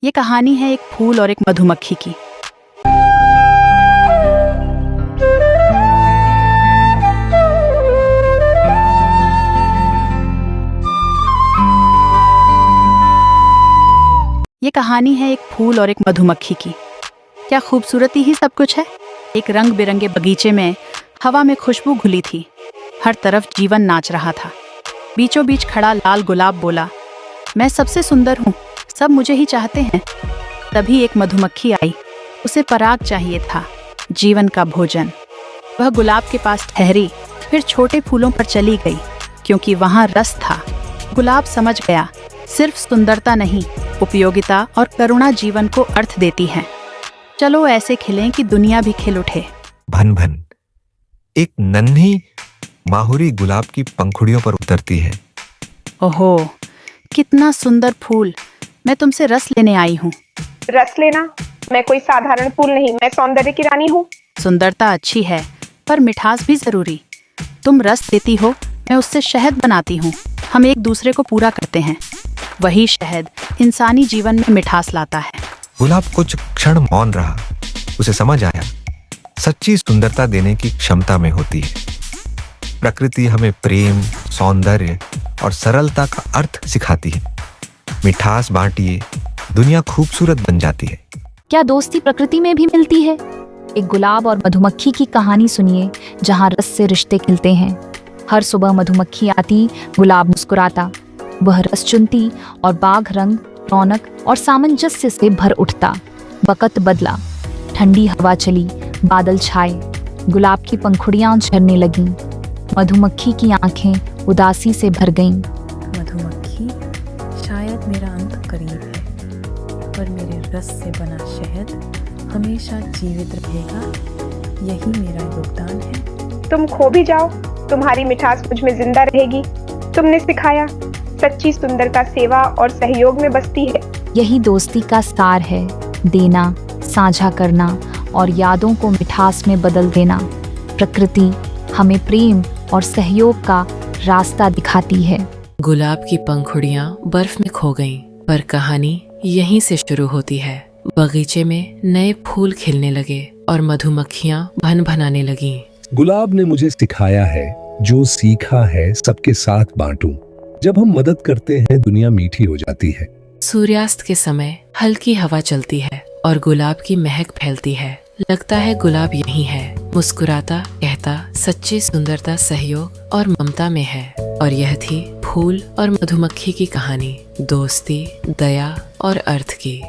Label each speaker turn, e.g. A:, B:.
A: ये कहानी है एक फूल और एक मधुमक्खी की। ये कहानी है एक फूल और एक मधुमक्खी की। क्या खूबसूरती ही सब कुछ है। एक रंग बिरंगे बगीचे में हवा में खुशबू घुली थी। हर तरफ जीवन नाच रहा था। बीचों बीच खड़ा लाल गुलाब बोला, मैं सबसे सुंदर हूँ, सब मुझे ही चाहते हैं। तभी एक मधुमक्खी आई। उसे पराग चाहिए था, जीवन का भोजन। वह गुलाब के पास ठहरी, फिर छोटे फूलों पर चली गई, क्योंकि वहाँ रस था। गुलाब समझ गया, सिर्फ सुंदरता नहीं, उपयोगिता और करुणा जीवन को अर्थ देती है। चलो ऐसे खिलें कि दुनिया भी खिल उठे।
B: भन भन एक नन्ही माहुरी गुलाब की पंखुड़ियों पर उतरती है।
A: ओहो, कितना सुंदर फूल! मैं तुमसे रस लेने आई हूँ।
C: रस लेना? मैं कोई साधारण फूल नहीं, मैं सौंदर्य की रानी हूँ।
A: सुंदरता अच्छी है, पर मिठास भी जरूरी। तुम रस देती हो, मैं उससे शहद बनाती हूँ। हम एक दूसरे को पूरा करते हैं। वही शहद इंसानी जीवन में मिठास लाता है।
B: गुलाब कुछ क्षण मौन रहा। उसे समझ आया, सच्ची सुंदरता देने की क्षमता में होती है। प्रकृति हमें प्रेम, सौंदर्य और सरलता का अर्थ सिखाती है। मिठास बांटिए, दुनिया खूबसूरत बन जाती है।
D: क्या दोस्ती प्रकृति में भी मिलती है? एक गुलाब और मधुमक्खी की कहानी सुनिए, जहाँ रस से रिश्ते खिलते हैं। हर सुबह मधुमक्खी आती, गुलाब मुस्कुराता। वह रस चुनती और बाग रंग, रौनक और सामंजस्य से भर उठता। वक़्त बदला, ठंडी हवा चली, बादल छाए, गुलाब की पंखुड़ियां झरने लगीं। मधुमक्खी की आंखें उदासी से भर गईं।
E: मधुमक्खी, शायद मेरा अंत करीब है, पर मेरे रस से बना शहद हमेशा जीवित रहेगा। यही मेरा योगदान है।
C: तुम खो भी जाओ, तुम्हारी मिठास मुझ में जिंदा रहेगी। तुमने सिखाया, सच्ची सुंदरता सेवा और सहयोग में बसती है।
D: यही दोस्ती का सार है, देना, साझा करना और यादों को मिठास में बदल देना। प्रकृति हमें प्रेम और सहयोग का रास्ता दिखाती है।
F: गुलाब की पंखुड़ियां बर्फ में खो गईं, पर कहानी यहीं से शुरू होती है। बगीचे में नए फूल खिलने लगे और मधुमक्खियां भन भनाने लगीं।
G: गुलाब ने मुझे सिखाया है, जो सीखा है सबके साथ बांटूं। जब हम मदद करते हैं, दुनिया मीठी हो जाती है।
F: सूर्यास्त के समय हल्की हवा चलती है और गुलाब की महक फैलती है। लगता है गुलाब यहीं है, मुस्कुराता, कहता, सच्ची सुंदरता सहयोग और ममता में है। और यह थी फूल और मधुमक्खी की कहानी, दोस्ती, दया और अर्थ की।